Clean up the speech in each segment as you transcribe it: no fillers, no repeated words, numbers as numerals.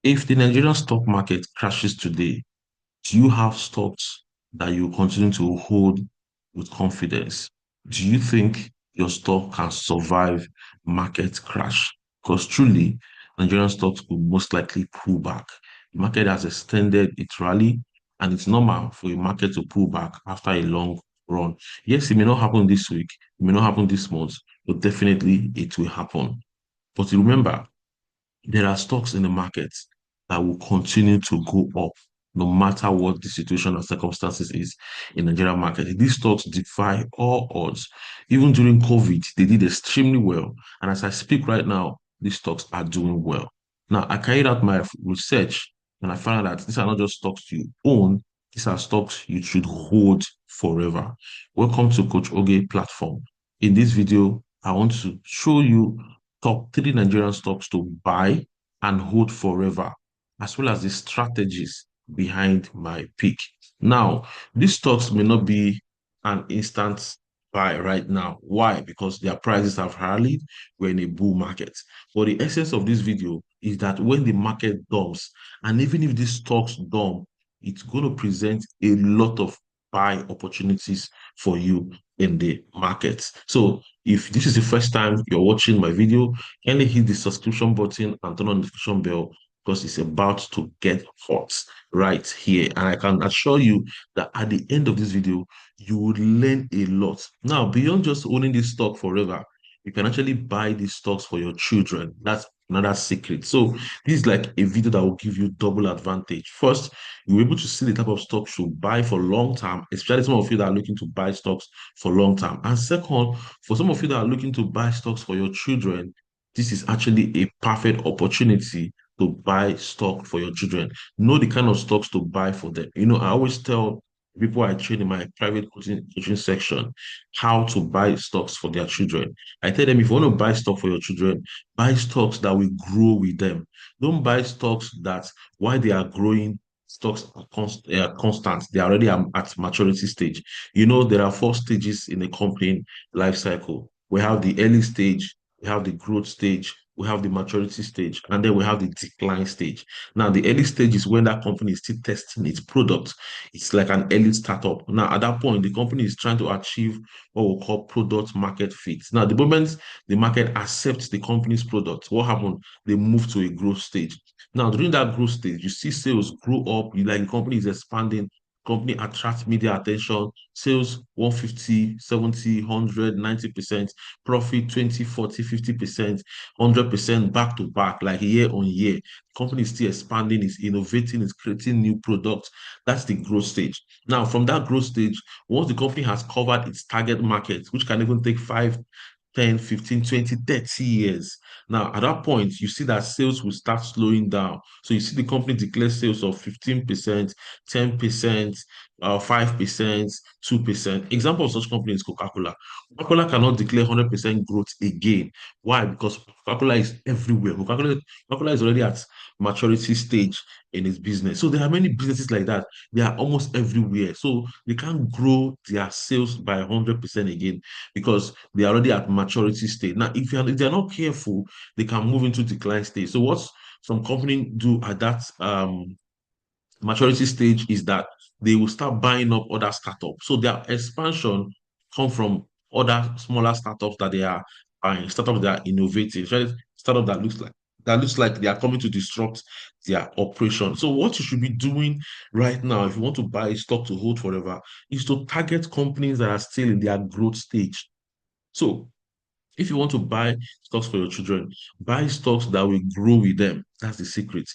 If the Nigerian stock market crashes today, do you have stocks that you continue to hold with confidence? Do you think your stock can survive market crash? Because truly, Nigerian stocks will most likely pull back. The market has extended its rally, and it's normal for a market to pull back after a long run. Yes, it may not happen this week, it may not happen this month, but definitely it will happen. But remember, there are stocks in the market that will continue to go up no matter what the situation or circumstances is in the Nigerian market. These stocks defy all odds. Even during COVID, they did extremely well. And as I speak right now, these stocks are doing well. Now, I carried out my research and I found out that these are not just stocks you own, these are stocks you should hold forever. Welcome to Coach Oge platform. In this video, I want to show you top three Nigerian stocks to buy and hold forever, as well as the strategies behind my pick. Now, these stocks may not be an instant buy right now. Why? Because their prices have rallied. We're in a bull market. But the essence of this video is that when the market dumps, and even if these stocks dump, it's going to present a lot of buy opportunities for you in the market. So if this is the first time you're watching my video, kindly hit the subscription button and turn on the notification bell because it's about to get hot right here. And I can assure you that at the end of this video, you will learn a lot. Now, beyond just owning this stock forever, you can actually buy these stocks for your children. That's another secret. So this is like a video that will give you double advantage. First, you're able to see the type of stocks you buy for long term, especially some of you that are looking to buy stocks for long term. And second, for some of you that are looking to buy stocks for your children, this is actually a perfect opportunity to buy stock for your children. Know the kind of stocks to buy for them. I always tell people I train in my private coaching section how to buy stocks for their children. I tell them if you want to buy stock for your children, buy stocks that will grow with them. Don't buy stocks that while they are growing, stocks are constant. They are already at maturity stage. There are four stages in a company life cycle. We have the early stage, we have the growth stage, we have the maturity stage, and then we have the decline stage. Now, the early stage is when that company is still testing its product. It's like an early startup. Now, at that point, the company is trying to achieve what we call product market fit. Now, the moment the market accepts the company's product, what happened? They move to a growth stage. Now, during that growth stage, you see sales grow up, like the company is expanding, company attracts media attention, sales 150, 70, 100, 90%, profit 20, 40, 50%, 100% back to back, like year on year. Company is still expanding, is innovating, is creating new products. That's the growth stage. Now, from that growth stage, once the company has covered its target market, which can even take 5, 10, 15, 20, 30 years. Now, at that point, you see that sales will start slowing down. So you see the company declare sales of 15%, 10%, 5%, 2%. Example of such company is Coca-Cola. Coca-Cola cannot declare 100% growth again. Why? Because Coca-Cola is everywhere. Coca-Cola is already at maturity stage in its business. So there are many businesses like that. They are almost everywhere. So they can't grow their sales by 100% again because they are already at maturity stage. Now, if they're not careful, they can move into decline stage. So what some companies do at that maturity stage is that they will start buying up other startups. So their expansion come from other smaller startups that they are buying, startups that are innovative, right? Startup that looks like they are coming to disrupt their operation. So what you should be doing right now, if you want to buy stock to hold forever, is to target companies that are still in their growth stage. So if you want to buy stocks for your children, buy stocks that will grow with them. That's the secret.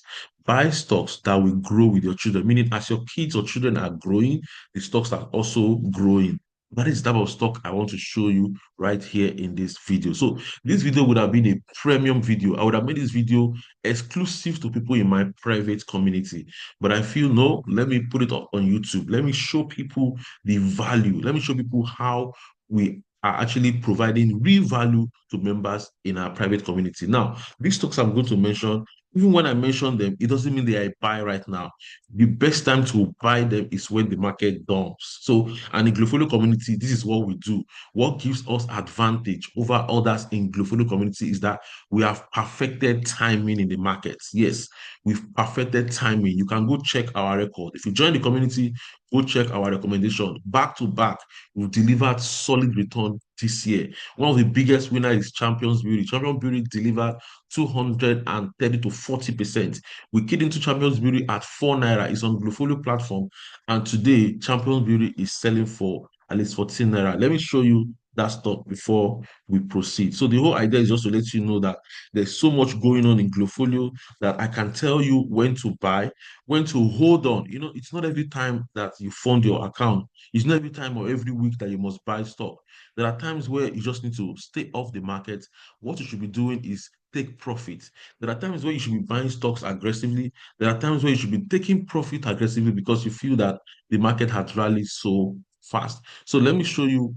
Buy stocks that will grow with your children, meaning as your kids or children are growing, the stocks are also growing. That is the type of stock I want to show you right here in this video. So this video would have been a premium video. I would have made this video exclusive to people in my private community. But I feel no, let me put it up on YouTube. Let me show people the value. Let me show people how we are actually providing real value to members in our private community. Now, these stocks I'm going to mention Even when I mention them, it doesn't mean they are a buy right now. The best time to buy them is when the market dumps. So, and in Global community, this is what we do. What gives us advantage over others in Global community is that we have perfected timing in the markets. Yes, we've perfected timing. You can go check our record. If you join the community, go check our recommendation. Back to back, we've delivered solid return this year. One of the biggest winners is Champions Beauty. Champions Beauty delivered 230 to 40%. We keyed into Champions Beauty at 4 naira. It's on Glufolio platform. And today, Champions Beauty is selling for at least 14 naira. Let me show you that stock before we proceed. So the whole idea is just to let you know that there's so much going on in Glufolio that I can tell you when to buy, when to hold on. You know, it's not every time that you fund your account. It's not every time or every week that you must buy stock. There are times where you just need to stay off the market. What you should be doing is take profit. There are times where you should be buying stocks aggressively. There are times where you should be taking profit aggressively because you feel that the market has rallied so fast. So let me show you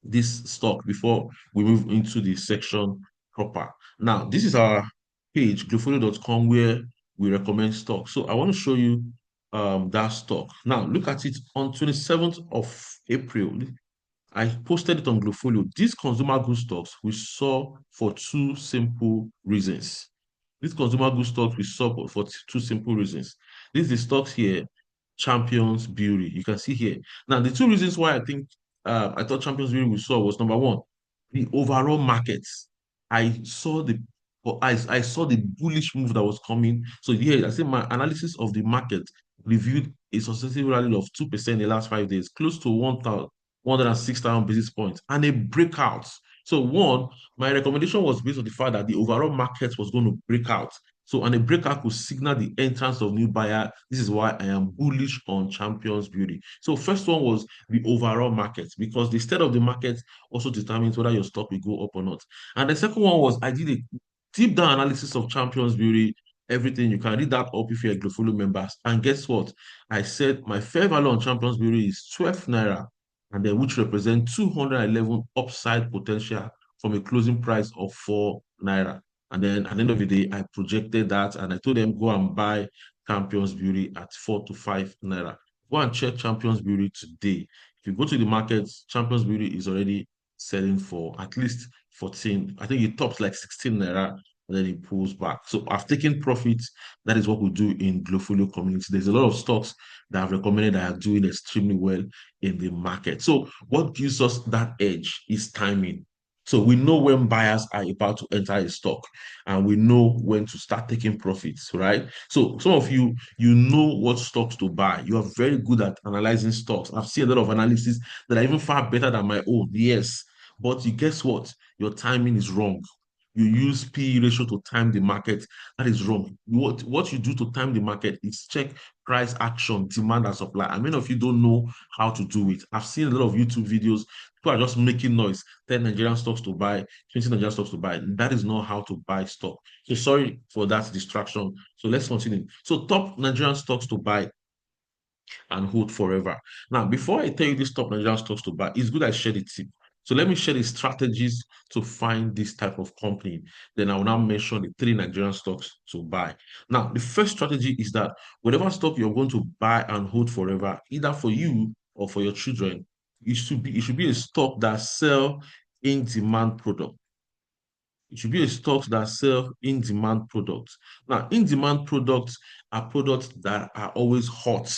this stock before we move into the section proper. Now, this is our page, glufolio.com, where we recommend stocks. So I want to show you that stock. Now, look at it on 27th of April. I posted it on Glufolio. These consumer goods stocks we saw for two simple reasons. These consumer goods stocks we saw for two simple reasons. These are stocks here, Champions Beauty. You can see here. Now, the two reasons why I thought Champions Beauty we saw was number one, the overall markets. I saw the I saw the bullish move that was coming. So here, I say my analysis of the market reviewed a successive rally of 2% in the last 5 days, close to 106,000 basis points, and a breakout. So one, my recommendation was based on the fact that the overall market was going to break out. So, and a breakout could signal the entrance of new buyer. This is why I am bullish on Champions Beauty. So, first one was the overall market because the state of the market also determines whether your stock will go up or not. And the second one was I did a deep down analysis of Champions Beauty, everything. You can read that up if you're a Global members. And guess what? I said my fair value on Champions Beauty is 12 naira, and then which represent 211 upside potential from a closing price of 4 naira. And then at the end of the day, I projected that and I told them go and buy Champions Beauty at 4 to 5 naira. Go and check Champions Beauty today. If you go to the market, Champions Beauty is already selling for at least 14. I think it tops like 16 naira and then it pulls back. So I've taken profits. That is what we do in Global community. There's a lot of stocks that I've recommended that are doing extremely well in the market. So what gives us that edge is timing. So we know when buyers are about to enter a stock and we know when to start taking profits, right? So some of you, you know what stocks to buy. You are very good at analyzing stocks. I've seen a lot of analysis that are even far better than my own. Yes. But you guess what? Your timing is wrong. You use P/E ratio to time the market. That is wrong. What you do to time the market is check price action, demand and supply. And many of you don't know how to do it. I've seen a lot of YouTube videos. People are just making noise. 10 Nigerian stocks to buy, 20 Nigerian stocks to buy. That is not how to buy stock. So sorry for that distraction. So let's continue. So top Nigerian stocks to buy and hold forever. Now, before I tell you this top Nigerian stocks to buy, it's good I share the tip. So let me share the strategies to find this type of company. Then I will now mention the three Nigerian stocks to buy. Now, the first strategy is that whatever stock you're going to buy and hold forever, either for you or for your children, it should be a stock that sell in demand product. It should be a stocks that sell in-demand products. Now, in-demand products are products that are always hot.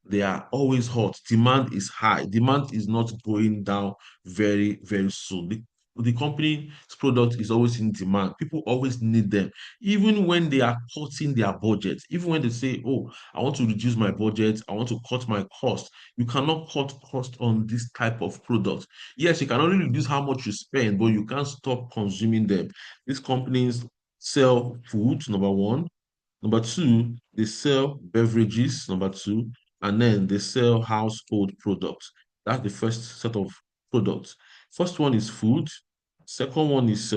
They are always hot. Demand is high. Demand is not going down very, very soon. The company's product is always in demand. People always need them, even when they are cutting their budget. Even when they say, "Oh, I want to reduce my budget. I want to cut my cost." You cannot cut cost on this type of product. Yes, you can only reduce how much you spend, but you can't stop consuming them. These companies sell food, number one. Number two, they sell beverages, number two. And then they sell household products. That's the first set of products. First one is food. Second one is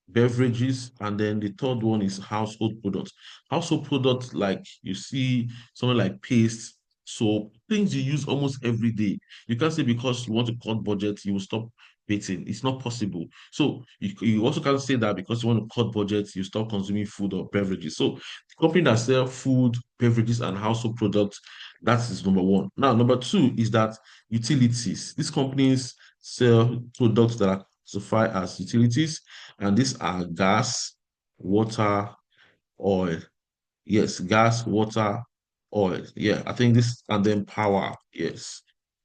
beverages, and then the third one is household products. Household products like you see something like paste, soap, things you use almost every day. You can't say because you want to cut budget, you will stop beating. It's not possible. So you also can't say that because you want to cut budgets, you stop consuming food or beverages. So the company that sell food, beverages, and household products, that is number one. Now, number two is that utilities. These companies sell products that are classified as utilities, and these are gas, water, oil. Yes, gas, water, oil. Yeah, I think this, and then power. Yes,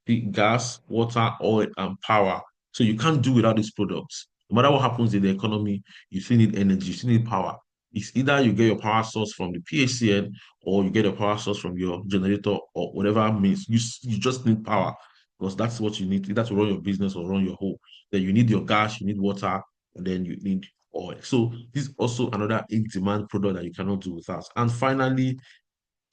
the gas, water, oil, and power. So you can't do without these products. No matter what happens in the economy, you still need energy, you still need power. It's either you get your power source from the PHCN or you get a power source from your generator or whatever means. You just need power because that's what you need, either to run your business or run your home. Then you need your gas, you need water, and then you need oil. So this is also another in-demand product that you cannot do without. And finally,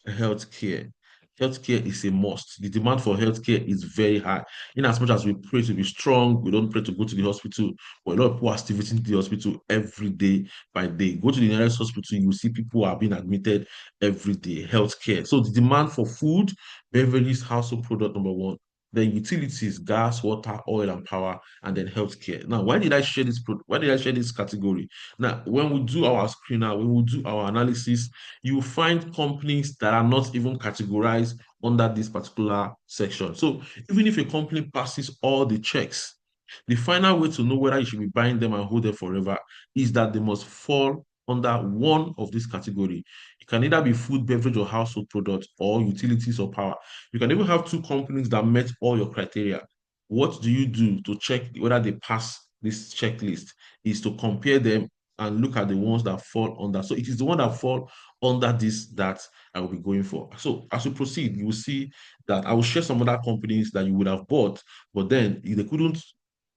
healthcare. Healthcare is a must. The demand for healthcare is very high. In as much as we pray to be strong, we don't pray to go to the hospital, but a lot of people are still visiting the hospital every day by day. Go to the nearest hospital, you will see people who are being admitted every day. Healthcare. So the demand for food, beverages, household product number one. Then utilities, gas, water, oil, and power, and then healthcare. Now, why did I share this? Why did I share this category? Now, when we do our screener, when we do our analysis, you find companies that are not even categorized under this particular section. So even if a company passes all the checks, the final way to know whether you should be buying them and hold them forever is that they must fall under one of this category. It can either be food, beverage, or household products, or utilities or power. You can even have two companies that met all your criteria. What do you do to check whether they pass this checklist? Is to compare them and look at the ones that fall under. So it is the one that fall under this that I will be going for. So as we proceed, you will see that I will share some other companies that you would have bought, but then they couldn't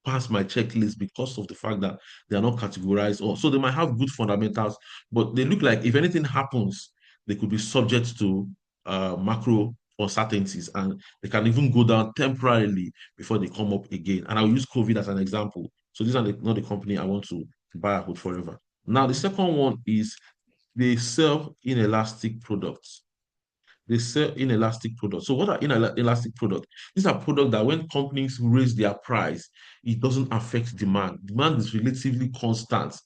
pass my checklist because of the fact that they are not categorized. Or so they might have good fundamentals, but they look like if anything happens, they could be subject to macro uncertainties and they can even go down temporarily before they come up again. And I'll use COVID as an example. So these are not the company I want to buy a hold forever. Now, the second one is they sell inelastic products. They sell inelastic products. So what are inelastic products? These are products that when companies raise their price, it doesn't affect demand. Demand is relatively constant.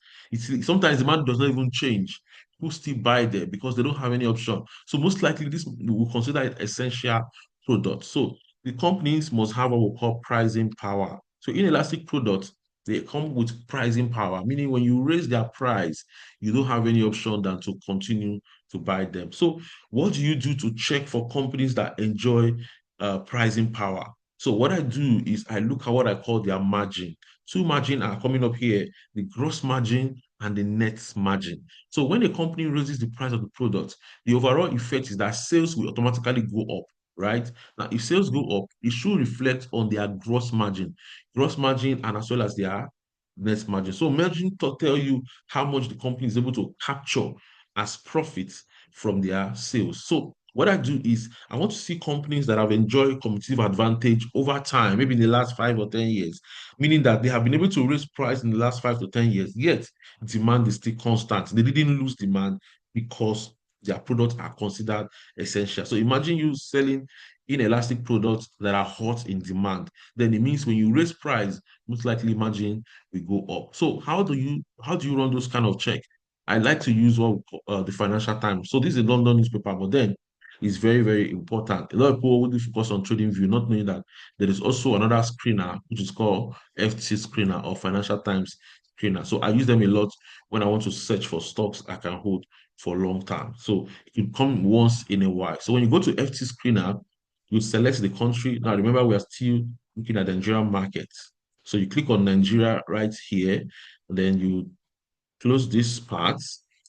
Sometimes demand does not even change. People still buy them because they don't have any option. So most likely this we will consider it essential product. So the companies must have what we call pricing power. So inelastic products, they come with pricing power, meaning when you raise their price, you don't have any option than to continue to buy them. So what do you do to check for companies that enjoy pricing power? So what I do is I look at what I call their margin. Two margin are coming up here, the gross margin and the net margin. So when a company raises the price of the product, the overall effect is that sales will automatically go up, right? Now, if sales go up, it should reflect on their gross margin and as well as their net margin. So margin to tell you how much the company is able to capture as profits from their sales. So what I do is I want to see companies that have enjoyed competitive advantage over time, maybe in the last 5 or 10 years, meaning that they have been able to raise price in the last 5 to 10 years, yet demand is still constant. They didn't lose demand because their products are considered essential. So imagine you selling inelastic products that are hot in demand. Then it means when you raise price, most likely margin will go up. So how do you run those kind of checks? I like to use what we call, the Financial Times. So this is a London newspaper, but then it's very, very important. A lot of people would focus on trading view, not knowing that there is also another screener, which is called FT screener or Financial Times screener. So I use them a lot when I want to search for stocks I can hold for a long time. So it can come once in a while. So when you go to FT screener, you select the country. Now remember, we are still looking at the Nigerian market. So you click on Nigeria right here, and then you close this part,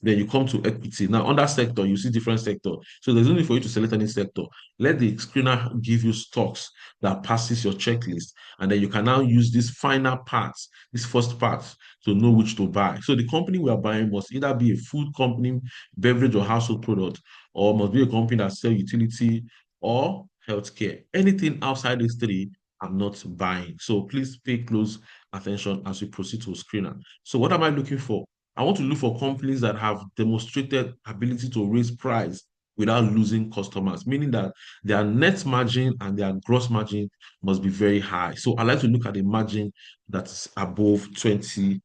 then you come to equity. Now, under sector, you see different sector. So there's no need for you to select any sector. Let the screener give you stocks that passes your checklist. And then you can now use this final part, this first part, to know which to buy. So the company we are buying must either be a food company, beverage or household product, or must be a company that sells utility or healthcare. Anything outside these three, I'm not buying. So please pay close attention as we proceed to screener. So what am I looking for? I want to look for companies that have demonstrated ability to raise price without losing customers, meaning that their net margin and their gross margin must be very high. So I like to look at the margin that's above 20%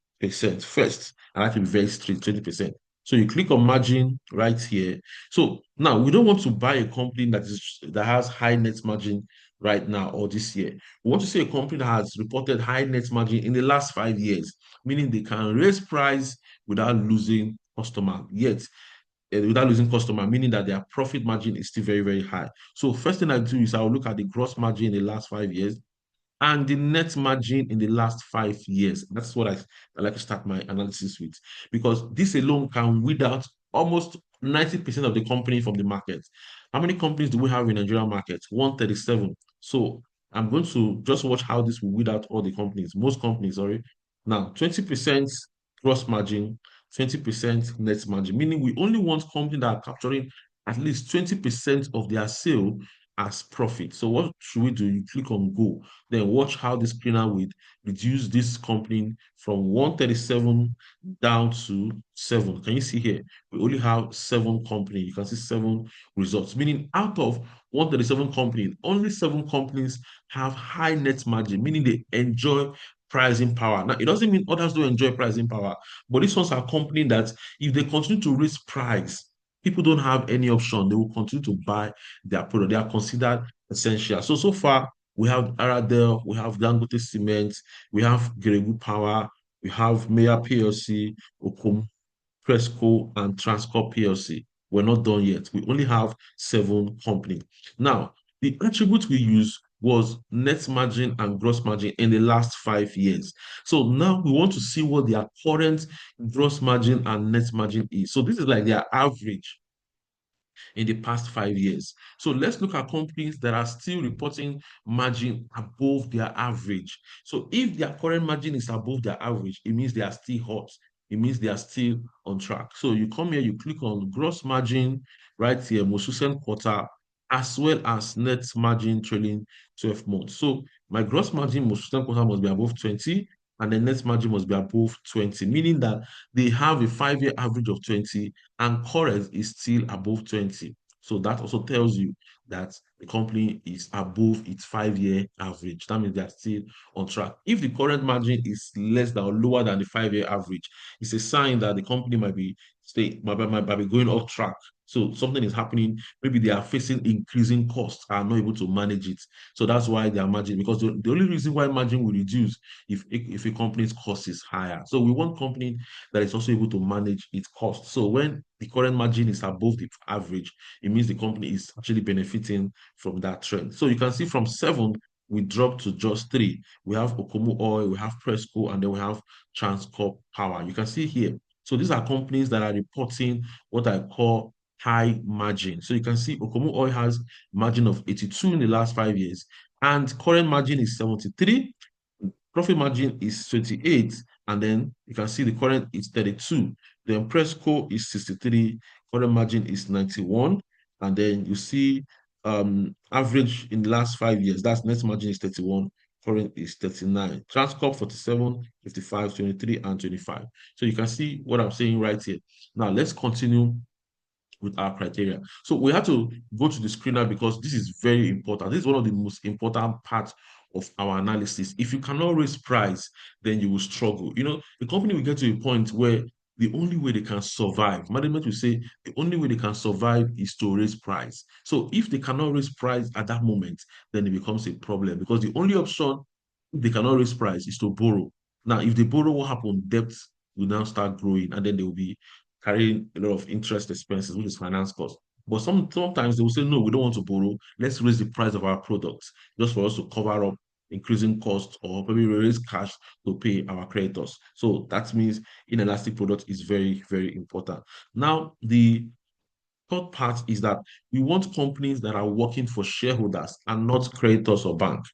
first. I like to be very strict, 20%. So you click on margin right here. So now we don't want to buy a company that has high net margin right now or this year. We want to see a company that has reported high net margin in the last 5 years, meaning they can raise price without losing customer. Yet without losing customer, meaning that their profit margin is still very, very high. So first thing I do is I'll look at the gross margin in the last 5 years and the net margin in the last 5 years. That's what I like to start my analysis with, because this alone can weed out almost 90% of the company from the market. How many companies do we have in Nigerian market? 137. So I'm going to just watch how this will weed out all the companies, most companies, sorry. Now, 20% gross margin, 20% net margin, meaning we only want companies that are capturing at least 20% of their sale as profit. So what should we do? You click on go, then watch how this cleaner will reduce this company from 137 down to 7. Can you see here? We only have 7 companies. You can see 7 results, meaning out of 137 companies, only 7 companies have high net margin, meaning they enjoy pricing power. Now, it doesn't mean others don't enjoy pricing power, but these ones are companies that if they continue to raise price, people don't have any option. They will continue to buy their product. They are considered essential. So far, we have Aradel, we have Dangote Cement, we have Geregu Power, we have Mayor PLC, Okom, Presco, and Transcorp PLC. We're not done yet. We only have 7 companies. Now, the attribute we use was net margin and gross margin in the last 5 years. So now we want to see what their current gross margin and net margin is. So this is like their average in the past 5 years. So let's look at companies that are still reporting margin above their average. So if their current margin is above their average, it means they are still hot. It means they are still on track. So you come here, you click on gross margin right here, most recent quarter, as well as net margin trailing 12 months. So my gross margin most recent quarter must be above 20, and the net margin must be above 20, meaning that they have a 5-year average of 20 and current is still above 20. So that also tells you that the company is above its 5-year average. That means they are still on track. If the current margin is less than or lower than the 5-year average, it's a sign that the company might be going off track. So something is happening. Maybe they are facing increasing costs and are not able to manage it. So that's why they are margin, because the only reason why margin will reduce if a company's cost is higher. So we want company that is also able to manage its cost. So when the current margin is above the average, it means the company is actually benefiting from that trend. So you can see from 7, we dropped to just 3. We have Okomu Oil, we have Presco, and then we have Transcorp Power. You can see here. So these are companies that are reporting what I call high margin. So you can see Okomu Oil has margin of 82 in the last 5 years, and current margin is 73. Profit margin is 28, and then you can see the current is 32. Then Presco is 63, current margin is 91, and then you see average in the last 5 years, that's net margin is 31, current is 39. Transcorp 47, 55, 23, and 25. So you can see what I'm saying right here. Now let's continue with our criteria. So we have to go to the screener because this is very important. This is one of the most important parts of our analysis. If you cannot raise price, then you will struggle. The company will get to a point where the only way they can survive, management will say the only way they can survive is to raise price. So if they cannot raise price at that moment, then it becomes a problem, because the only option if they cannot raise price is to borrow. Now, if they borrow, what happens? Debt will now start growing, and then they will be carrying a lot of interest expenses, which is finance cost. But sometimes they will say, no, we don't want to borrow. Let's raise the price of our products just for us to cover up increasing costs, or maybe raise cash to pay our creditors. So that means inelastic product is very, very important. Now, the third part is that we want companies that are working for shareholders and not creditors or bank.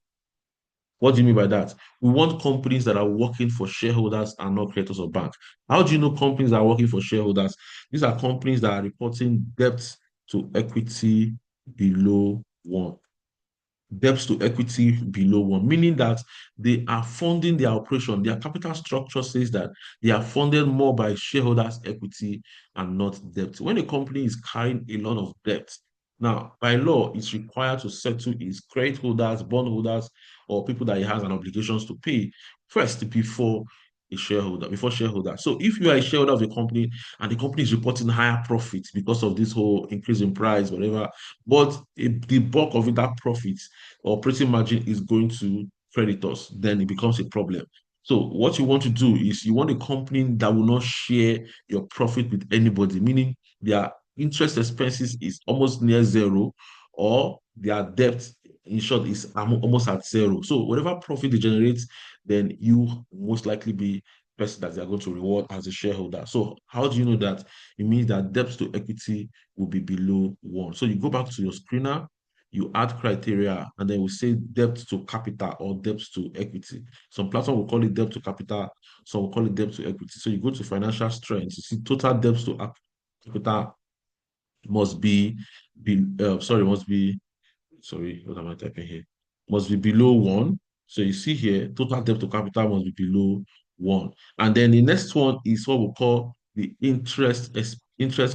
What do you mean by that? We want companies that are working for shareholders and not creators of bank. How do you know companies that are working for shareholders? These are companies that are reporting debt to equity below 1. debt to equity below one, meaning that they are funding their operation. Their capital structure says that they are funded more by shareholders' equity and not debt. When a company is carrying a lot of debt, now by law, it's required to settle its credit holders, bond holders, or people that it has an obligations to pay first before a shareholder, before shareholder. So if you are a shareholder of a company and the company is reporting higher profits because of this whole increase in price, whatever, but the bulk of it, that profit operating margin is going to creditors, then it becomes a problem. So what you want to do is you want a company that will not share your profit with anybody, meaning their interest expenses is almost near zero, or their debt, in short, is almost at zero. So whatever profit they generate, then you most likely be person that they are going to reward as a shareholder. So how do you know that? It means that debt to equity will be below one. So you go back to your screener, you add criteria, and then we say debt to capital or debt to equity. Some platform will call it debt to capital, some will call it debt to equity. So you go to financial strength, you see total debt to capital must must be, sorry, what am I typing here? Must be below one. So you see here, total debt to capital must be below one. And then the next one is what we call the interest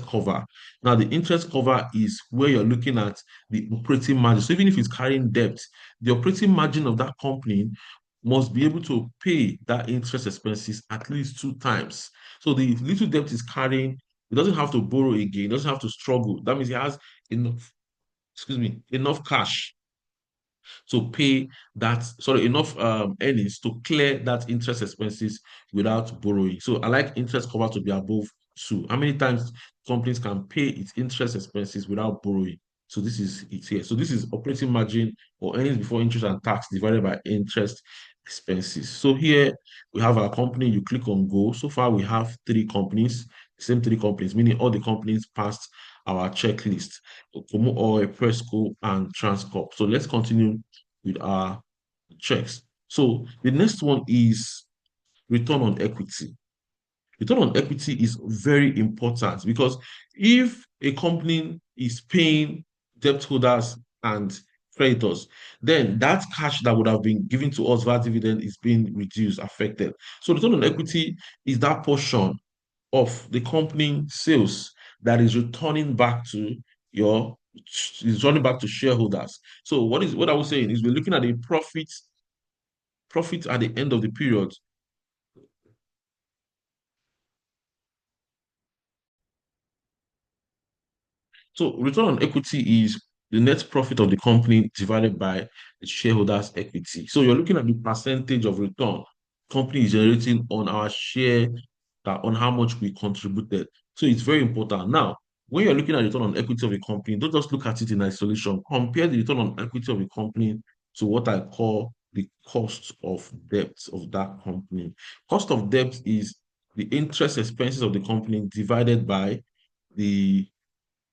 cover. Now, the interest cover is where you're looking at the operating margin. So even if it's carrying debt, the operating margin of that company must be able to pay that interest expenses at least two times. So the little debt is carrying, it doesn't have to borrow again, it doesn't have to struggle. That means it has enough, excuse me, enough cash to pay that, sorry, enough earnings to clear that interest expenses without borrowing. So I like interest cover to be above two. How many times companies can pay its interest expenses without borrowing? So this is it here. So this is operating margin or earnings before interest and tax divided by interest expenses. So here we have our company. You click on go. So far we have three companies, same three companies, meaning all the companies passed our checklist: Okomo Oil, Presco, and Transcorp. So let's continue with our checks. So the next one is return on equity. Return on equity is very important because if a company is paying debt holders and creditors, then that cash that would have been given to us via dividend is being reduced, affected. So return on equity is that portion of the company sales that is returning back to your is returning back to shareholders. So what I was saying is we're looking at the profit at the end of the period. So return on equity is the net profit of the company divided by the shareholders' equity. So you're looking at the percentage of return company is generating on our share, that on how much we contributed. So it's very important. Now, when you're looking at return on equity of a company, don't just look at it in isolation. Compare the return on equity of a company to what I call the cost of debt of that company. Cost of debt is the interest expenses of the company divided by the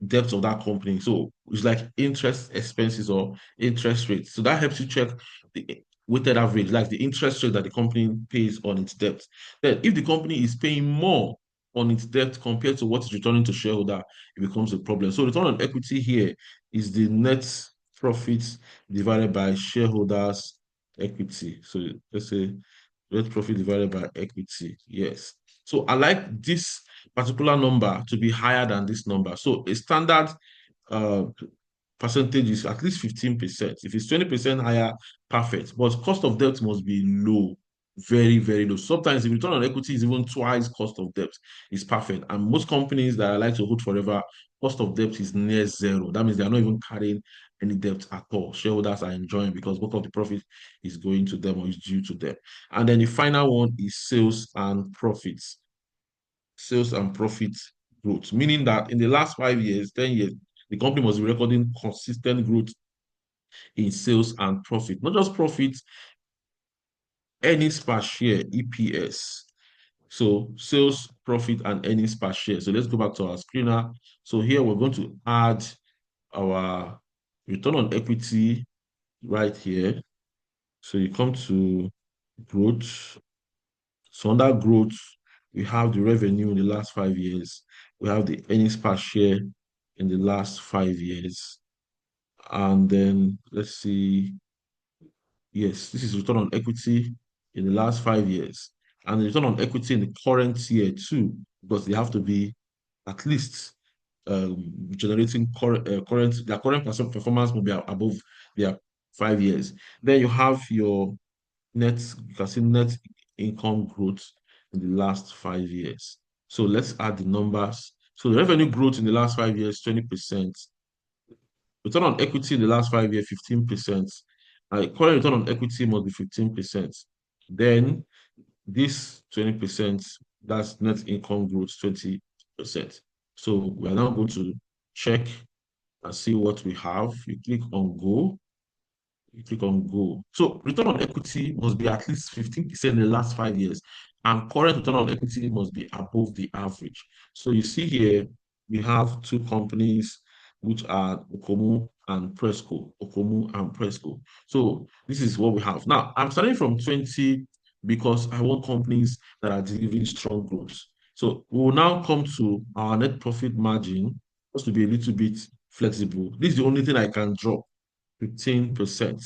depth of that company. So it's like interest expenses or interest rates. So that helps you check the weighted average, like the interest rate that the company pays on its debt. Then, if the company is paying more on its debt compared to what is returning to shareholder, it becomes a problem. So return on equity here is the net profit divided by shareholders' equity. So let's say net profit divided by equity. Yes. So I like this particular number to be higher than this number. So a standard uh, percentage is at least 15%. If it's 20% higher, perfect. But cost of debt must be low, very, very low. Sometimes the return on equity is even twice cost of debt. It's perfect. And most companies that I like to hold forever, cost of debt is near zero. That means they are not even carrying any debt at all. Shareholders are enjoying because most of the profit is going to them or is due to them. And then the final one is sales and profits. Sales and profit growth, meaning that in the last 5 years, 10 years, the company must be recording consistent growth in sales and profit, not just profit, earnings per share, EPS. So sales, profit, and earnings per share. So let's go back to our screener. So here we're going to add our return on equity right here. So you come to growth. So under growth, we have the revenue in the last 5 years. We have the earnings per share in the last 5 years. And then let's see. Yes, this is return on equity in the last 5 years. And the return on equity in the current year too, because they have to be at least generating their current performance will be above their 5 years. Then you have your net, you can see net income growth in the last 5 years. So let's add the numbers. So the revenue growth in the last 5 years, 20%. Return on equity in the last 5 years, 15%. Current return on equity must be 15%. Then this 20%, that's net income growth 20%. So we are now going to check and see what we have. You click on go, you click on go. So return on equity must be at least 15% in the last 5 years, and current return on equity must be above the average. So you see here, we have two companies which are Okomu and Presco. Okomu and Presco. So this is what we have. Now, I'm starting from 20 because I want companies that are delivering strong growth. So we will now come to our net profit margin, just to be a little bit flexible. This is the only thing I can drop. 15%.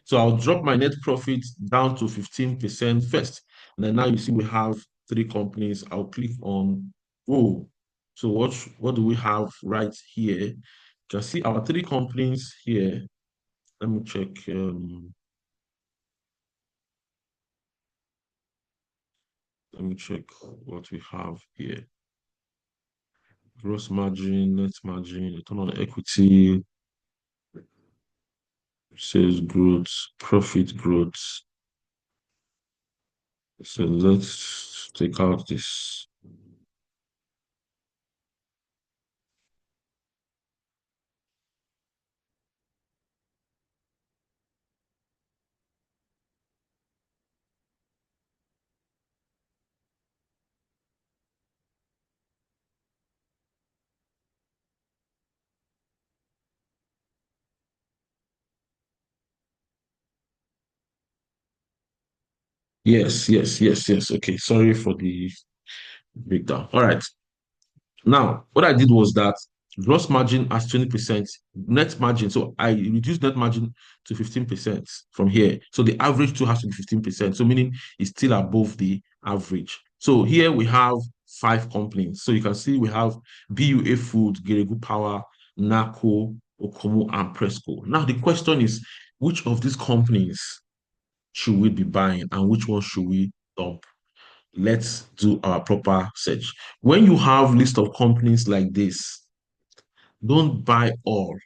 So I'll drop my net profit down to 15% first. And then now you see we have three companies. I'll click on go. So what do we have right here? You can see our three companies here. Let me check. Let me check what we have here. Gross margin, net margin, return on equity, sales growth, profit growth. So let's take out this. Yes, yes, yes, yes. Okay, sorry for the breakdown. All right. Now, what I did was that gross margin as 20%, net margin. So I reduced net margin to 15% from here. So the average too has to be 15%. So meaning it's still above the average. So here we have five companies. So you can see we have BUA Food, Geregu Power, NACO, Okomo, and Presco. Now the question is, which of these companies should we be buying and which one should we dump? Let's do our proper search. When you have list of companies like this, don't buy all.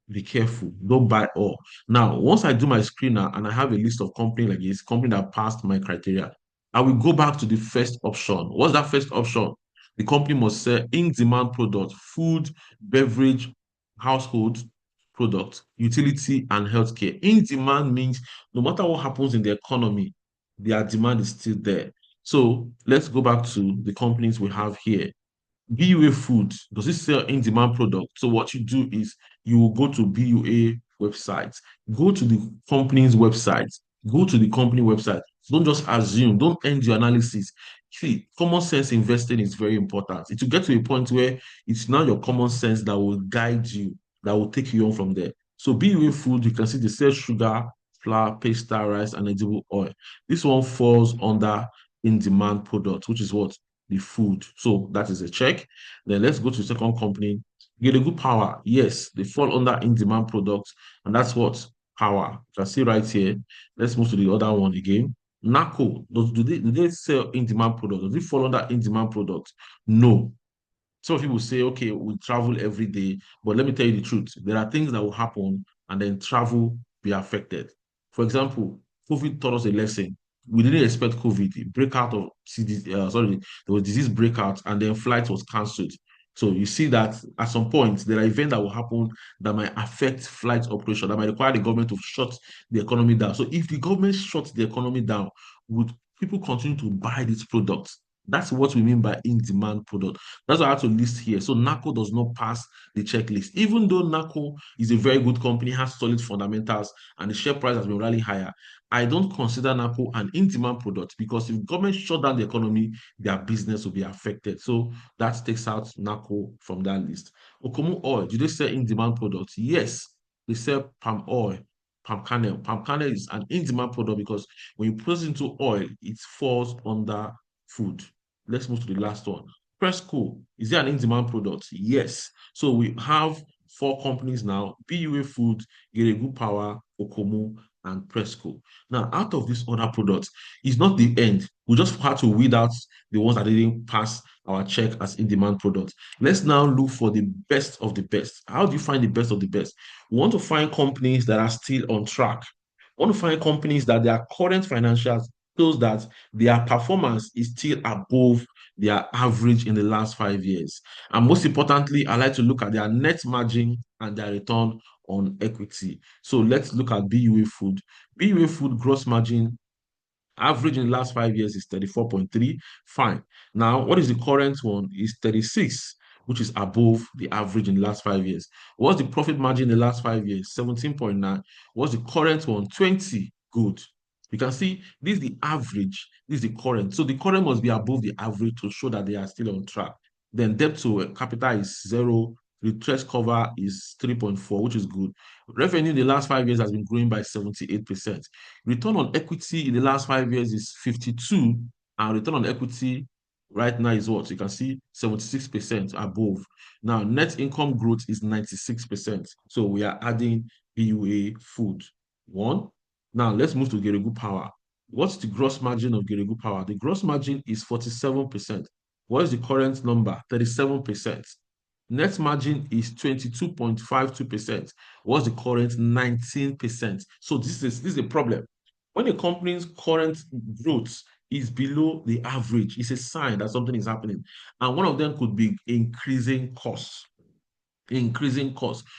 Be careful. Don't buy all. Now, once I do my screener and I have a list of company like this, company that passed my criteria, I will go back to the first option. What's that first option? The company must sell in-demand product, food, beverage, household product, utility, and healthcare. In-demand means no matter what happens in the economy, their demand is still there. So let's go back to the companies we have here. BUA Food, does it sell in-demand product? So what you do is you will go to BUA website, go to the company's website, go to the company website. Don't just assume, don't end your analysis. See, common sense investing is very important. It will get to a point where it's now your common sense that will guide you, that will take you on from there. So BUA Food, you can see they sell sugar, flour, pasta, rice, and edible oil. This one falls under in-demand product, which is what? The food. So that is a check. Then let's go to the second company. Get a good power. Yes, they fall under in-demand products, and that's what power. You can see right here. Let's move to the other one again. NACO, do they sell in-demand products? Does it fall under in-demand products? No. Some people say, okay, we travel every day, but let me tell you the truth. There are things that will happen and then travel be affected. For example, COVID taught us a lesson. We didn't expect COVID, breakout of sorry, there was disease breakout and then flight was cancelled. So you see that at some point there are events that will happen that might affect flight operation, that might require the government to shut the economy down. So if the government shuts the economy down, would people continue to buy these products? That's what we mean by in-demand product. That's what I have to list here. So NACO does not pass the checklist. Even though NACO is a very good company, has solid fundamentals, and the share price has been rallying higher, I don't consider NACO an in-demand product because if government shut down the economy, their business will be affected. So that takes out NACO from that list. Okomu Oil, do they sell in-demand products? Yes, they sell palm oil, palm kernel. Palm kernel is an in-demand product because when you put it into oil, it falls under food. Let's move to the last one. Presco, is it an in-demand product? Yes. So we have four companies now: BUA Food, Geregu Power, Okomu, and Presco. Now, out of these other products, it's not the end. We just had to weed out the ones that didn't pass our check as in-demand products. Let's now look for the best of the best. How do you find the best of the best? We want to find companies that are still on track. We want to find companies that their current financials shows that their performance is still above their average in the last 5 years. And most importantly, I like to look at their net margin and their return on equity. So let's look at BUA Food. BUA Food gross margin average in the last 5 years is 34.3. Fine. Now, what is the current one? Is 36, which is above the average in the last 5 years. What's the profit margin in the last 5 years? 17.9. What's the current one? 20. Good. You can see this is the average, this is the current. So the current must be above the average to show that they are still on track. Then debt to capital is 0. Interest cover is 3.4, which is good. Revenue in the last 5 years has been growing by 78%. Return on equity in the last 5 years is 52, and return on equity right now is what? You can see 76% above. Now, net income growth is 96%. So we are adding PUA Food. One. Now, let's move to Geregu Power. What's the gross margin of Geregu Power? The gross margin is 47%. What is the current number? 37%. Net margin is 22.52%. What's the current? 19%. So this is a problem. When a company's current growth is below the average, it's a sign that something is happening. And one of them could be increasing costs.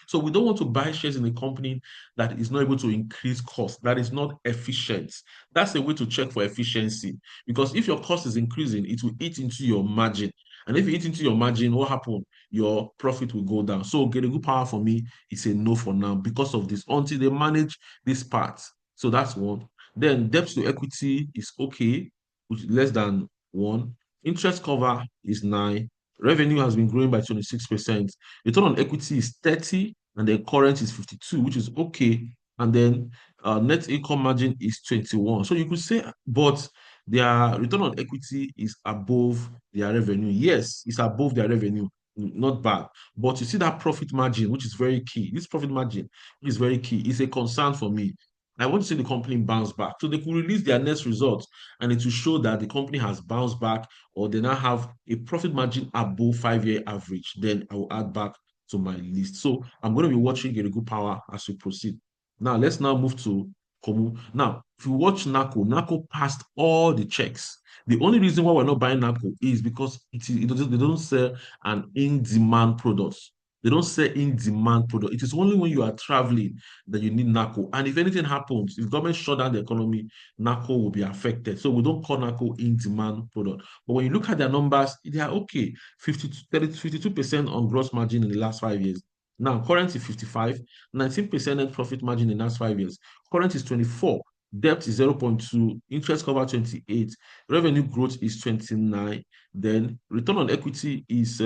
So we don't want to buy shares in a company that is not able to increase cost, that is not efficient. That's a way to check for efficiency. Because if your cost is increasing, it will eat into your margin. And if you eat into your margin, what happens? Your profit will go down. So getting good power for me is a no for now because of this, until they manage this part. So that's one. Then debt to equity is okay, which is less than 1. Interest cover is 9. Revenue has been growing by 26%. Return on equity is 30, and then current is 52, which is okay. And then net income margin is 21. So you could say, but their return on equity is above their revenue. Yes, it's above their revenue. Not bad. But you see that profit margin, which is very key. This profit margin, which is very key, is a concern for me. I want to see the company bounce back. So they could release their next results and it will show that the company has bounced back or they now have a profit margin above 5-year average. Then I will add back to my list. So I'm going to be watching Geregu Power as we proceed. Now let's now move to Komu. Now, if you watch NACO passed all the checks. The only reason why we're not buying NACO is because they don't sell an in-demand product. They don't sell in-demand product. It is only when you are traveling that you need NACO. And if anything happens, if government shut down the economy, NACO will be affected. So we don't call NACO in-demand product. But when you look at their numbers, they are okay. 52% on gross margin in the last 5 years. Now, current is 55, 19% net profit margin in the last 5 years. Current is 24, debt is 0.2, interest cover 28, revenue growth is 29, then return on equity is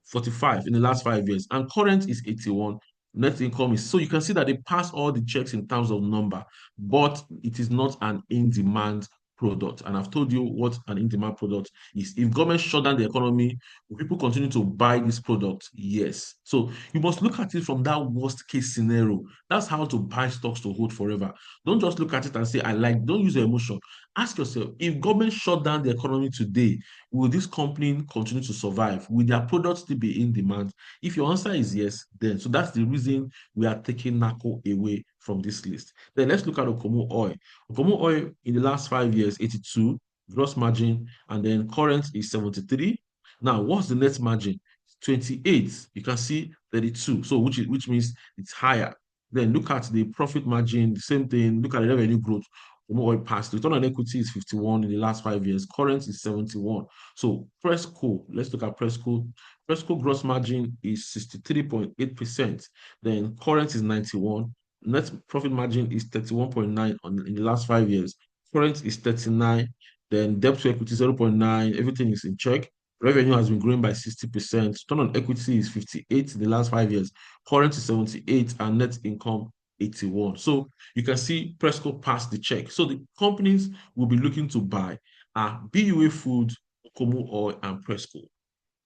45 in the last 5 years, and current is 81. Net income is, so you can see that they pass all the checks in terms of number, but it is not an in-demand product. And I've told you what an in-demand product is. If government shut down the economy, will people continue to buy this product? Yes. So you must look at it from that worst case scenario. That's how to buy stocks to hold forever. Don't just look at it and say, I like, don't use your emotion. Ask yourself, if government shut down the economy today, will this company continue to survive? Will their products still be in demand? If your answer is yes, then so that's the reason we are taking NACO away from this list. Then let's look at Okomo Oil. Okomo Oil in the last 5 years, 82 gross margin, and then current is 73. Now, what's the net margin? 28. You can see 32. So which means it's higher. Then look at the profit margin, the same thing. Look at the revenue growth. Oil passed. Return on equity is 51 in the last 5 years. Current is 71. So Presco, let's look at Presco. Presco gross margin is 63.8%. Then current is 91. Net profit margin is 31.9 in the last 5 years. Current is 39. Then debt to equity 0.9. Everything is in check. Revenue has been growing by 60%. Return on equity is 58 in the last 5 years. Current is 78 and net income 81. So you can see Presco passed the check. So the companies will be looking to buy are BUA Food, Okomu Oil, and Presco.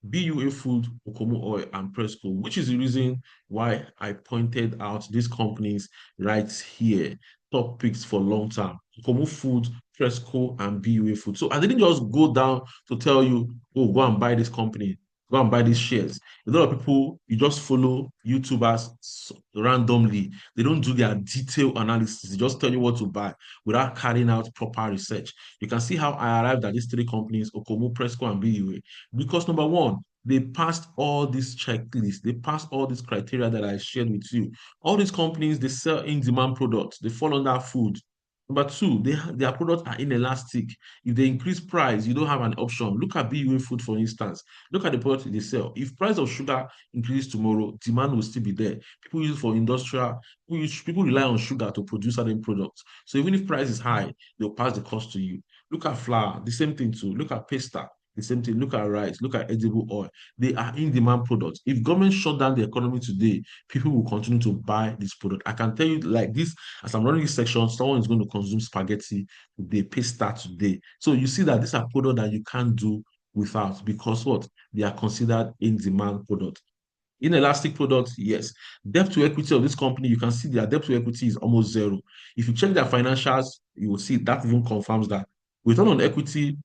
BUA Food, Okomu Oil, and Presco, which is the reason why I pointed out these companies right here. Top picks for long term. Okomu Food, Presco, and BUA Food. So I didn't just go down to tell you, oh, go and buy this company, go and buy these shares. A lot of people, you just follow YouTubers randomly. They don't do their detailed analysis. They just tell you what to buy without carrying out proper research. You can see how I arrived at these three companies, Okomu, Presco, and BUA. Because number one, they passed all these checklists, they passed all these criteria that I shared with you. All these companies, they sell in-demand products, they fall under food. Number two, their products are inelastic. If they increase price, you don't have an option. Look at BUA Food, for instance. Look at the product they sell. If price of sugar increases tomorrow, demand will still be there. People use it for industrial, people rely on sugar to produce certain products. So even if price is high, they'll pass the cost to you. Look at flour, the same thing too. Look at pasta, the same thing. Look at rice, look at edible oil. They are in-demand products. If government shut down the economy today, people will continue to buy this product. I can tell you like this, as I'm running this section, someone is going to consume spaghetti today, pasta today. So you see that these are products that you can't do without because what? They are considered in-demand products. Inelastic products, yes. Debt to equity of this company, you can see their debt to equity is almost zero. If you check their financials, you will see that even confirms that. Return on equity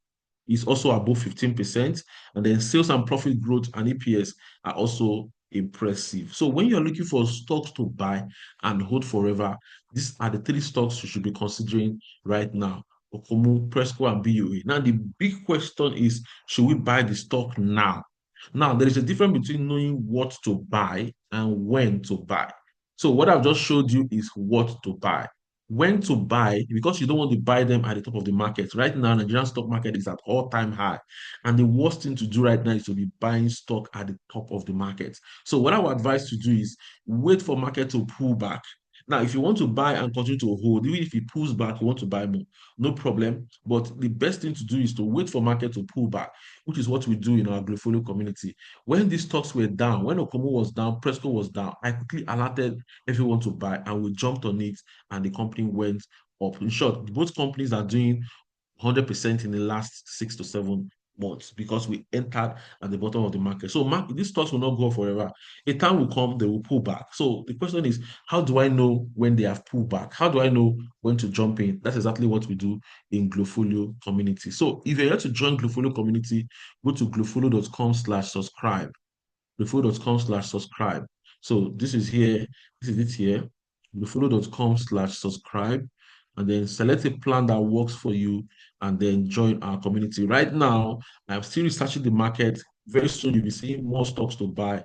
is also above 15%. And then sales and profit growth and EPS are also impressive. So when you're looking for stocks to buy and hold forever, these are the three stocks you should be considering right now. Okomu, Presco, and BUA. Now, the big question is, should we buy the stock now? Now, there is a difference between knowing what to buy and when to buy. So what I've just showed you is what to buy. When to buy, because you don't want to buy them at the top of the market. Right now, Nigerian stock market is at all-time high. And the worst thing to do right now is to be buying stock at the top of the market. So what I would advise to do is wait for market to pull back. Now, if you want to buy and continue to hold, even if it pulls back, you want to buy more, no problem. But the best thing to do is to wait for market to pull back, which is what we do in our Glyfolio community. When these stocks were down, when Okomo was down, Presco was down, I quickly alerted everyone to buy and we jumped on it and the company went up. In short, both companies are doing 100% in the last 6 to 7 months because we entered at the bottom of the market. So these stocks will not go forever. A time will come, they will pull back. So the question is, how do I know when they have pulled back? How do I know when to jump in? That's exactly what we do in Glyfolio community. So if you're here to join Glyfolio community, go to glyfolio.com/subscribe. Glyfolio.com/subscribe. So this is here, this is it here. Glyfolio.com/subscribe, and then select a plan that works for you and then join our community. Right now, I'm still researching the market. Very soon, you'll be seeing more stocks to buy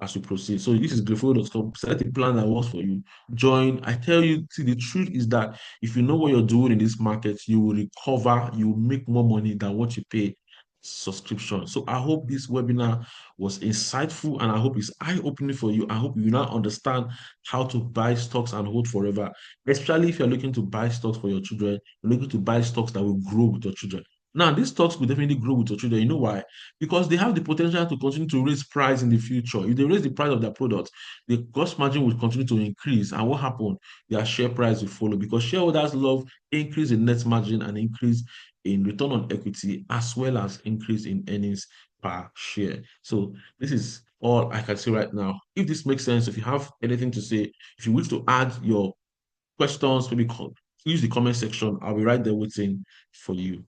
as we proceed. So this is glyfolio.com. Select a plan that works for you. Join. I tell you, see, the truth is that if you know what you're doing in this market, you will recover, you will make more money than what you pay subscription. So I hope this webinar was insightful and I hope it's eye-opening for you. I hope you now understand how to buy stocks and hold forever, especially if you're looking to buy stocks for your children, you're looking to buy stocks that will grow with your children. Now, these stocks will definitely grow with your children. You know why? Because they have the potential to continue to raise price in the future. If they raise the price of their products, the gross margin will continue to increase. And what happened? Their share price will follow because shareholders love increase in net margin and increase in return on equity as well as increase in earnings per share. So this is all I can say right now. If this makes sense, if you have anything to say, if you wish to add your questions, maybe use the comment section. I'll be right there waiting for you.